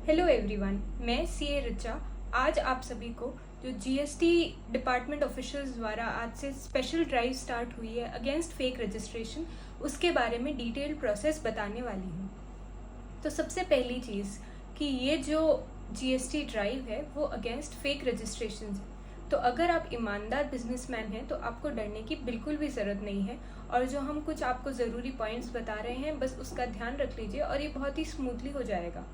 Hello everyone, मैं CA Richa आज आप सभी को जो जीएसटी डिपार्टमेंट ऑफिशियल्स द्वारा आज से स्पेशल ड्राइव स्टार्ट हुई है अगेंस्ट फेक रजिस्ट्रेशन, उसके बारे में डिटेल्ड प्रोसेस बताने वाली हूँ। तो सबसे पहली चीज़ कि ये जो जीएसटी ड्राइव है वो अगेंस्ट फेक रजिस्ट्रेशन है। तो अगर आप ईमानदार बिजनेसमैन हैं तो आपको डरने की बिल्कुल भी ज़रूरत नहीं है। और जो हम कुछ आपको ज़रूरी पॉइंट्स बता रहे हैं, बस उसका ध्यान रख लीजिए और ये बहुत ही स्मूथली हो जाएगा।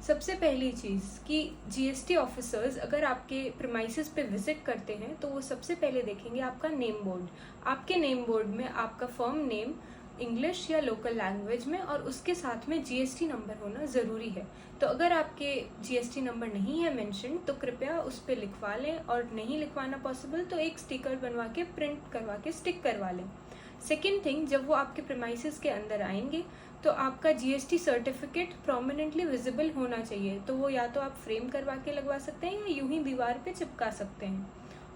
सबसे पहली चीज़ कि जीएसटी ऑफिसर्स अगर आपके प्रीमाइसेस पे विजिट करते हैं तो वो सबसे पहले देखेंगे आपका नेम बोर्ड। आपके नेम बोर्ड में आपका फर्म नेम इंग्लिश या लोकल लैंग्वेज में और उसके साथ में जीएसटी नंबर होना ज़रूरी है। तो अगर आपके जीएसटी नंबर नहीं है मेंशन तो कृपया उस पर लिखवा लें, और नहीं लिखवाना पॉसिबल तो एक स्टिकर बनवा के प्रिंट करवा के स्टिक करवा लें। सेकेंड थिंग, जब वो आपके प्रीमाइसेस के अंदर आएंगे तो आपका जीएसटी सर्टिफिकेट प्रोमिनेंटली विजिबल होना चाहिए। तो वो या तो आप फ्रेम करवा के लगवा सकते हैं या यूं ही दीवार पे चिपका सकते हैं।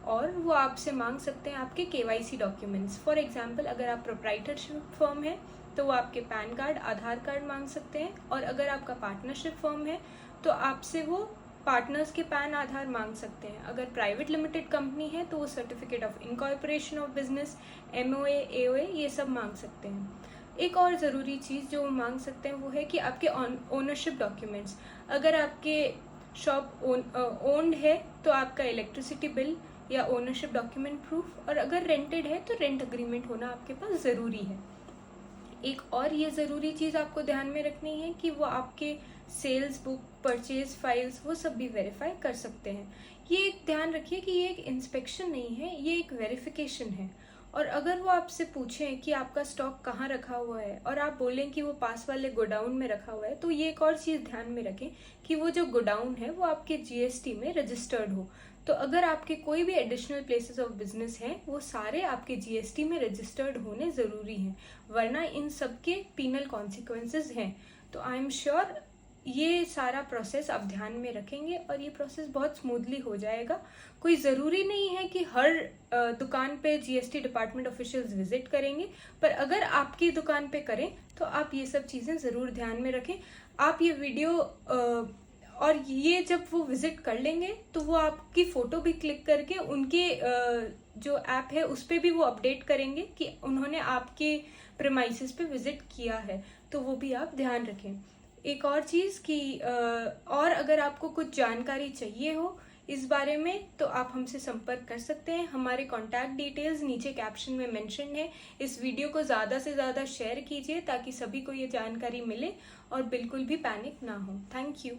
और वो आपसे मांग सकते हैं आपके केवाईसी डॉक्यूमेंट्स। फॉर एग्जांपल, अगर आप प्रोप्राइटरशिप फर्म है तो वो आपके पैन कार्ड, आधार कार्ड मांग सकते हैं। और अगर आपका पार्टनरशिप फर्म है तो आपसे वो पार्टनर्स के पैन, आधार मांग सकते हैं। अगर प्राइवेट लिमिटेड कंपनी है तो वो certificate of incorporation of business, MOA, AOA, ये सब मांग सकते हैं। एक और ज़रूरी चीज़ जो वो मांग सकते हैं वो है कि आपके ओनरशिप डॉक्यूमेंट्स। अगर आपके शॉप ओन्ड है तो आपका इलेक्ट्रिसिटी बिल या ओनरशिप डॉक्यूमेंट प्रूफ, और अगर रेंटेड है तो रेंट अग्रीमेंट होना आपके पास ज़रूरी है। एक और ये ज़रूरी चीज़ आपको ध्यान में रखनी है कि वो आपके सेल्स बुक, परचेज फाइल्स, वो सब भी वेरीफाई कर सकते हैं। ये एक ध्यान रखिए कि ये एक इंस्पेक्शन नहीं है, ये एक वेरिफिकेशन है। और अगर वो आपसे पूछें कि आपका स्टॉक कहाँ रखा हुआ है और आप बोलें कि वो पास वाले गोडाउन में रखा हुआ है, तो ये एक और चीज़ ध्यान में रखें कि वो जो गोडाउन है वो आपके जीएसटी में रजिस्टर्ड हो। तो अगर आपके कोई भी एडिशनल प्लेसेस ऑफ बिजनेस हैं वो सारे आपके जीएसटी में रजिस्टर्ड होने ज़रूरी हैं, वरना इन सब के पीनल कॉन्सिक्वेंसेज हैं। तो आई एम श्योर ये सारा प्रोसेस आप ध्यान में रखेंगे और ये प्रोसेस बहुत स्मूथली हो जाएगा। कोई ज़रूरी नहीं है कि हर दुकान पे जीएसटी डिपार्टमेंट ऑफिशियल्स विजिट करेंगे, पर अगर आपकी दुकान पे करें तो आप ये सब चीज़ें ज़रूर ध्यान में रखें। आप ये वीडियो और ये जब वो विजिट कर लेंगे तो वो आपकी फ़ोटो भी क्लिक करके उनके जो ऐप है उस पर भी वो अपडेट करेंगे कि उन्होंने आपके प्रीमाइसेस पे विजिट किया है, तो वो भी आप ध्यान रखें। एक और चीज़ कि और अगर आपको कुछ जानकारी चाहिए हो इस बारे में तो आप हमसे संपर्क कर सकते हैं। हमारे कॉन्टैक्ट डिटेल्स नीचे कैप्शन में मेंशन है। इस वीडियो को ज़्यादा से ज़्यादा शेयर कीजिए ताकि सभी को ये जानकारी मिले और बिल्कुल भी पैनिक ना हो। Thank you.